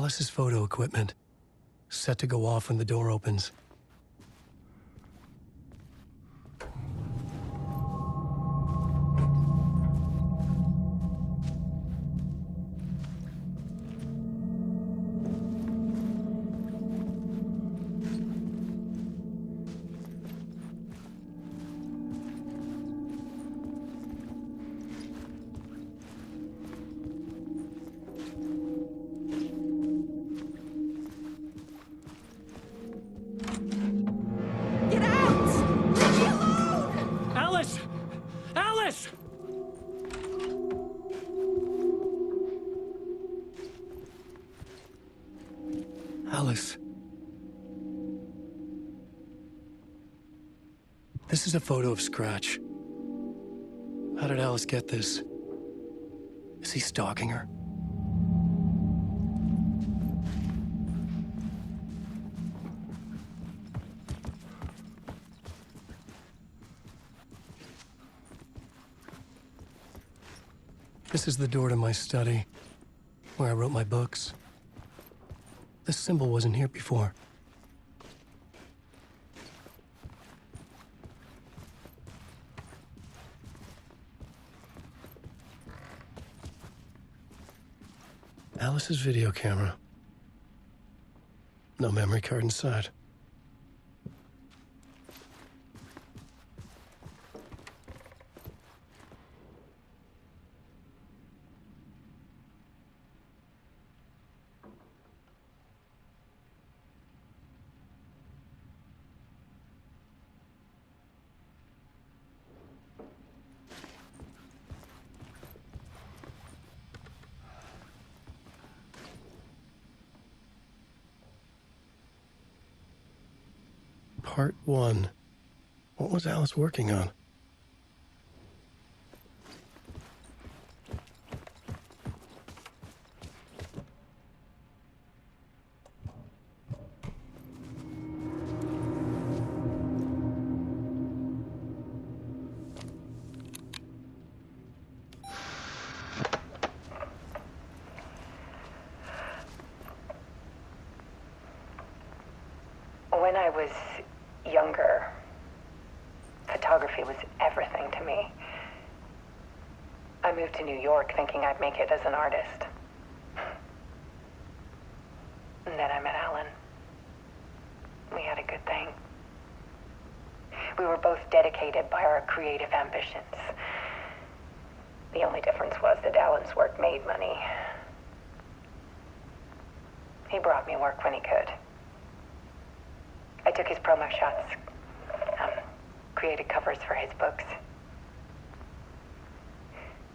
Alice's photo equipment, set to go off when the door opens. Alice. This is a photo of Scratch. How did Alice get this? Is he stalking her? This is the door to my study, where I wrote my books. This symbol wasn't here before. Alice's video camera. No memory card inside. Part 1. What was Alice working on? When I was younger, photography was everything to me. I moved to New York thinking I'd make it as an artist. And then I met Alan. We had a good thing. We were both dedicated by our creative ambitions. The only difference was that Alan's work made money. He brought me work when he could. I took his promo shots, created covers for his books.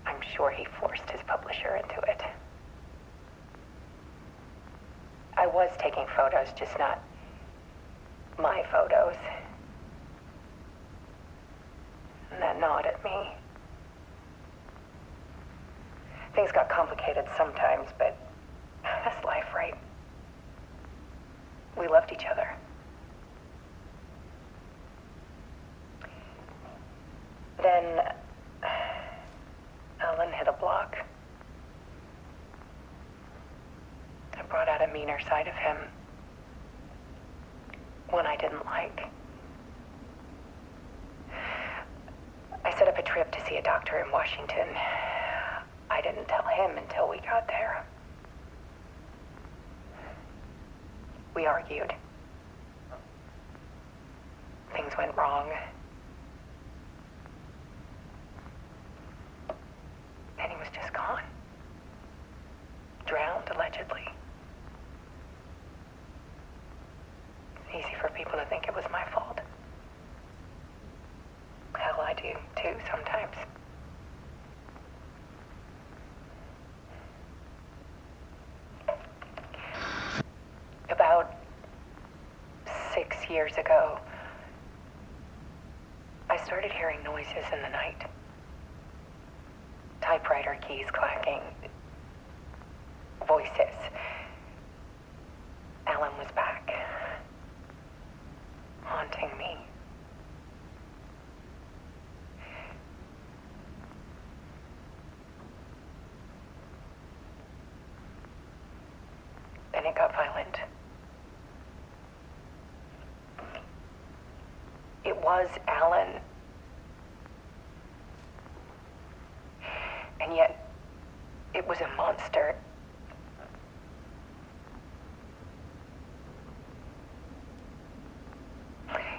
I'm sure he forced his publisher into it. I was taking photos, just not my photos. And that gnawed at me. Things got complicated sometimes, but that's life, right? We loved each other. Then Alan hit a block. I brought out a meaner side of him. One I didn't like. I set up a trip to see a doctor in Washington. I didn't tell him until we got there. We argued. Things went wrong. And he was just gone. Drowned, allegedly. It's easy for people to think it was my fault. Hell, I do, too, sometimes. About 6 years ago, I started hearing noises in the night. Typewriter keys clacking. Voices. Alan was back. Haunting me. Then it it got violent. It was Alan. And yet, it was a monster.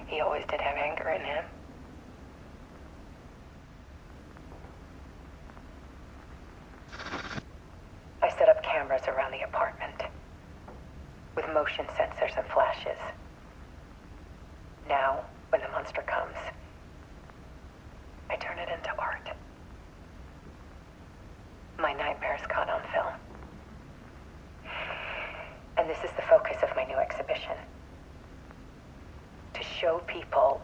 He always did have anger in him. I set up cameras around the apartment with motion sensors and flashes. Now, when the monster comes, I turn it into art. My nightmares caught on film. And this is the focus of my new exhibition. To show people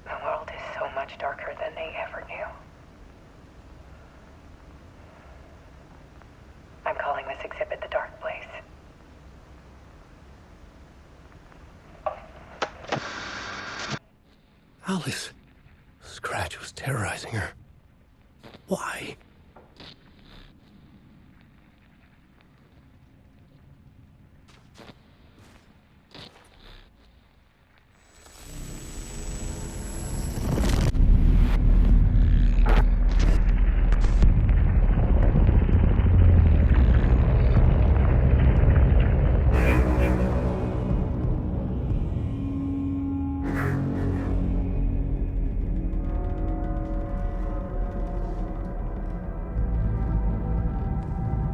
the world is so much darker than they ever knew. I'm calling this exhibit The Dark Place. Alice. Scratch was terrorizing her. Why?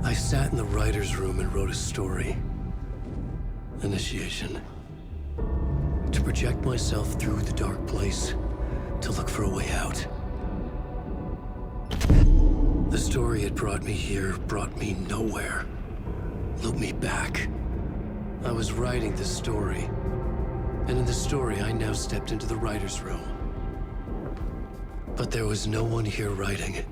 I sat in the writer's room and wrote a story. Initiation. To project myself through the dark place, to look for a way out. The story had brought me here, brought me nowhere. Looped me back. I was writing the story. And in the story, I now stepped into the writer's room. But there was no one here writing it.